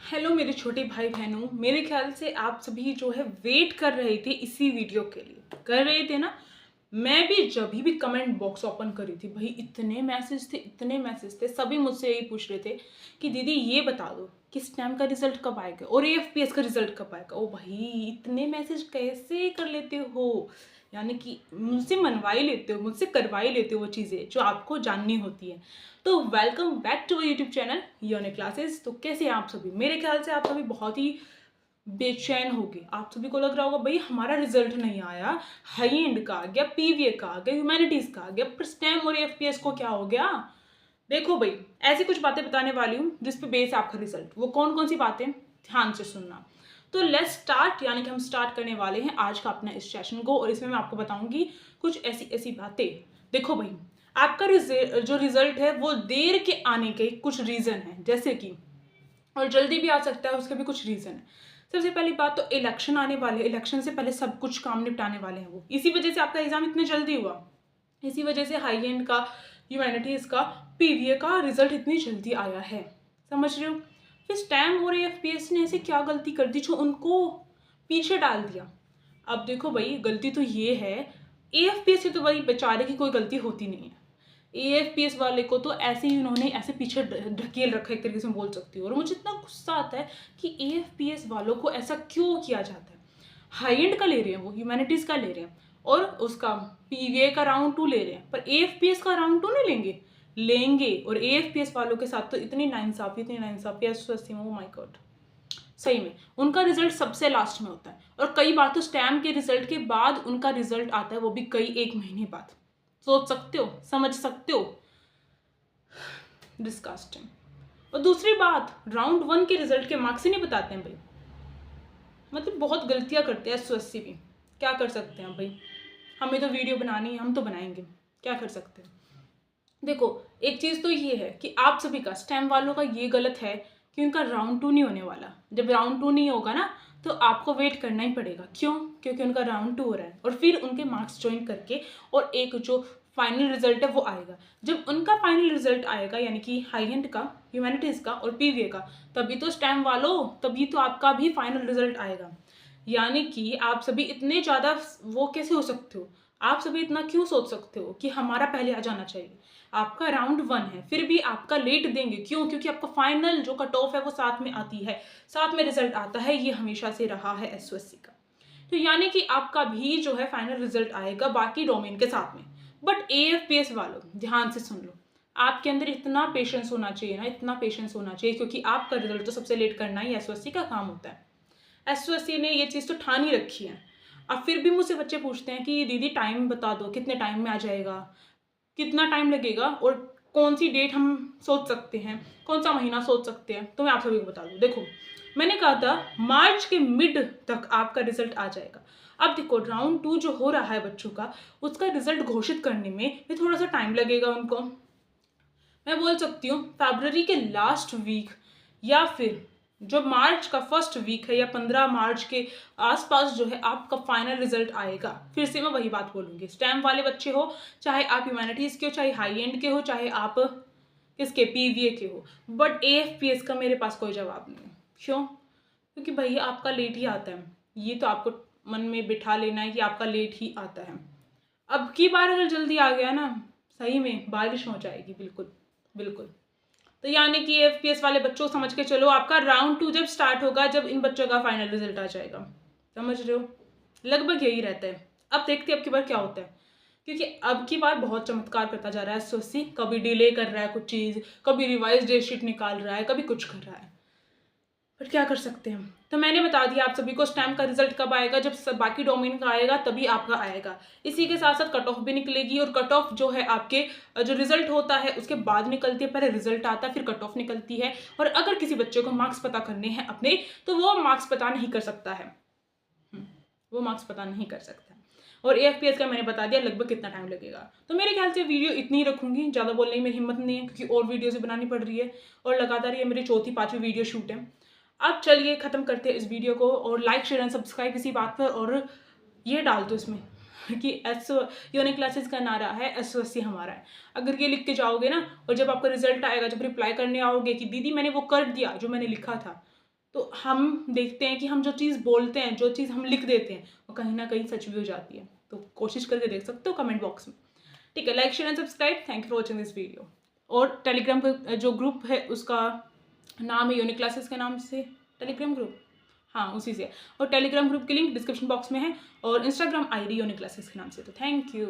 Hello मेरे छोटे भाई बहनों, मेरे ख्याल से आप सभी जो है वेट कर रहे थे इसी वीडियो के लिए। कर रहे थे ना। मैं भी जब भी कमेंट बॉक्स ओपन करी थी भाई, इतने मैसेज थे, सभी मुझसे यही पूछ रहे थे कि दीदी ये बता दो कि स्टैम का रिजल्ट कब आएगा और एएफपीएस का रिजल्ट कब आएगा। ओ भाई, इतने मैसेज कैसे कर लेते हो? यानी कि मुझसे मनवा ही लेते हो, मुझसे करवा ही लेते हो वो चीज़ें जो आपको जाननी होती है। तो welcome back to YouTube channel योने क्लासेस। तो कैसे हैं आप सभी? मेरे ख्याल से आप सभी बहुत ही बेचैन हो गए। आप सभी को लग रहा होगा भाई हमारा रिजल्ट नहीं आया, हाई एंड का आ गया, पीवीए का आ गया, ह्यूमैनिटीज का आ गया, पर स्टेम और एफपीएस को क्या हो गया? देखो भाई, ऐसी कुछ बातें बताने वाली हूँ जिस पे बेस आपका रिजल्ट। वो कौन कौन सी बातें, ध्यान से सुनना। तो लेट्स स्टार्ट, यानी कि हम स्टार्ट करने वाले हैं आज का अपना इस सेशन को, और इसमें मैं आपको बताऊंगी कुछ ऐसी ऐसी बातें। देखो भाई, आपका जो रिजल्ट है वो देर के आने के कुछ रीजन है, जैसे कि, और जल्दी भी आ सकता है उसके भी कुछ रीजन है। सबसे पहली बात तो इलेक्शन आने वाले, इलेक्शन से पहले सब कुछ काम निपटाने वाले हैं वो, इसी वजह से आपका एग्जाम इतने जल्दी हुआ। इसी वजह से हाई एंड का, ह्यूमैनिटीज का, पीवीए का रिजल्ट इतनी जल्दी आया है। समझ रहे हो? फिर स्टैम और एफपीएस ने ऐसे क्या गलती कर दी जो उनको पीछे डाल दिया। अब देखो भाई, गलती तो ये है, एएफपीएस से तो भाई बेचारे की कोई गलती होती नहीं है। एएफपीएस वाले को तो ऐसे ही उन्होंने ऐसे पीछे ढकेल रखा है, एक तरीके से बोल सकती हूँ। और मुझे इतना गुस्सा आता है कि एएफपीएस वालों को ऐसा क्यों किया जाता है। हाई एंड का ले रहे हैं वो, ह्यूमैनिटीज का ले रहे हैं, और उसका पीवीए का राउंड 2 ले रहे हैं, पर एएफपीएस का राउंड 2 नहीं लेंगे। लेंगे, और एएफपीएस वालों के साथ तो इतनी नाइंसाफी ओ माय गॉड। सही में उनका रिजल्ट सबसे लास्ट में होता है, और कई बार तो स्टैम के रिजल्ट के बाद उनका रिजल्ट आता है, वो भी कई एक महीने बाद। सोच सकते हो, समझ सकते हो? डिस्कास्टिंग। और दूसरी बात, राउंड 1 के रिजल्ट के मार्क्स ही नहीं बताते हैं भाई। मतलब बहुत गलतियां करते हैं एसओएससी भी। क्या कर सकते हैं भाई, हमें तो वीडियो बनानी है, हम तो बनाएंगे, क्या कर सकते हैं। देखो, एक चीज़ तो ये है कि आप सभी का, स्टेम वालों का ये गलत है कि उनका राउंड 2 नहीं होने वाला। जब राउंड 2 नहीं होगा ना, तो आपको वेट करना ही पड़ेगा। क्यों? क्योंकि उनका राउंड 2 हो रहा है, और फिर उनके मार्क्स ज्वाइन करके और एक जो फाइनल रिजल्ट है वो आएगा। जब उनका फाइनल रिजल्ट आएगा, यानी कि हाई एंड का, ह्यूमैनिटीज़ का और पीवीए का, तभी तो स्टेम वालों, तभी तो आपका भी फाइनल रिजल्ट आएगा। यानी कि आप सभी इतने ज़्यादा वो कैसे हो सकते हो? आप सभी इतना क्यों सोच सकते हो कि हमारा पहले आ जाना चाहिए? आपका राउंड 1 है, फिर भी आपका लेट देंगे। क्यों? क्योंकि आपका फाइनल जो कट ऑफ है वो साथ में आती है, साथ में रिजल्ट आता है। ये हमेशा से रहा है एसओएससी का। तो यानी कि आपका भी जो है फाइनल रिजल्ट आएगा बाकी डोमेन के साथ में। बट एएफपीएस वालों, ध्यान से सुन लो, आपके अंदर इतना पेशेंस होना चाहिए ना, इतना पेशेंस होना चाहिए, क्योंकि आपका रिजल्ट तो सबसे लेट करना ही एसओएससी का काम होता है। एसओएससी ने ये चीज़ तो ठान ही रखी है। अब फिर भी मुझसे बच्चे पूछते हैं कि दीदी टाइम बता दो, कितने टाइम में आ जाएगा, कितना टाइम लगेगा, और कौन सी डेट हम सोच सकते हैं, कौन सा महीना सोच सकते हैं। तो मैं आप सभी को बता दूँ, देखो मैंने कहा था मार्च के मिड तक आपका रिजल्ट आ जाएगा। अब देखो, राउंड 2 जो हो रहा है बच्चों का, उसका रिजल्ट घोषित करने में भी थोड़ा सा टाइम लगेगा उनको। मैं बोल सकती हूँ फरवरी के लास्ट वीक, या फिर जो मार्च का फर्स्ट वीक है, या 15 मार्च के आसपास जो है आपका फाइनल रिजल्ट आएगा। फिर से मैं वही बात बोलूँगी, स्टैम वाले बच्चे हो, चाहे आप ह्यूमैनिटीज़ के हो, चाहे हाई एंड के हो, चाहे आप किसके पीवीए के हो, बट एएफपीएस का मेरे पास कोई जवाब नहीं है। क्यों? क्योंकि भैया आपका लेट ही आता है। ये तो आपको मन में बिठा लेना है कि आपका लेट ही आता है। अब की बार अगर जल्दी आ गया ना, सही में बारिश हो जाएगी, बिल्कुल बिल्कुल। तो यानी कि एफपीएस वाले बच्चों, समझ के चलो, आपका राउंड 2 जब स्टार्ट होगा, जब इन बच्चों का फाइनल रिजल्ट आ जाएगा। समझ रहे हो? लगभग यही रहता है। अब देखते हैं अब की बार क्या होता है, क्योंकि अब की बार बहुत चमत्कार करता जा रहा है एसओसी। कभी डिले कर रहा है कुछ चीज़, कभी रिवाइज डेट शीट निकाल रहा है, कभी कुछ कर रहा है, बट क्या कर सकते हैं। तो मैंने बता दिया आप सभी को स्टैम का रिजल्ट कब आएगा, जब सब बाकी डोमेन का आएगा तभी आपका आएगा। इसी के साथ साथ कट ऑफ भी निकलेगी, और कट ऑफ जो है आपके जो रिजल्ट होता है उसके बाद निकलती है। पहले रिजल्ट आता है, फिर कट ऑफ निकलती है। और अगर किसी बच्चे को मार्क्स पता करने हैं अपने, तो वो मार्क्स पता नहीं कर सकता है। वो मार्क्स पता नहीं कर सकता। और एएफपीएस का मैंने बता दिया लगभग कितना टाइम लगेगा। तो मेरे ख्याल से वीडियो इतनी ही रखूंगी, ज़्यादा बोलने की मेरी हिम्मत नहीं है, क्योंकि और वीडियोज़ भी बनानी पड़ रही है, और लगातार ये मेरी चौथी पाँचवीं वीडियो शूट है। अब चलिए ख़त्म करते हैं इस वीडियो को, और लाइक शेयर एंड सब्सक्राइब इसी बात पर, और ये डाल दो इसमें कि योने क्लासेस का नारा है एसओएससी हमारा है। अगर ये लिख के जाओगे ना, और जब आपका रिजल्ट आएगा, जब रिप्लाई करने आओगे कि दीदी मैंने वो कर दिया जो मैंने लिखा था, तो हम देखते हैं कि हम जो चीज़ बोलते हैं, जो चीज़ हम लिख देते हैं, वो कहीं ना कहीं सच भी हो जाती है। तो कोशिश करके देख सकते हो कमेंट बॉक्स में। ठीक है, like share and subscribe. Thank you for watching this video. और टेलीग्राम का जो ग्रुप है उसका नाम है यूनिक क्लासेस के नाम से टेलीग्राम ग्रुप, हाँ उसी से। और टेलीग्राम ग्रुप की लिंक डिस्क्रिप्शन बॉक्स में है और इंस्टाग्राम आईडी यूनिक क्लासेस के नाम से। तो थैंक यू।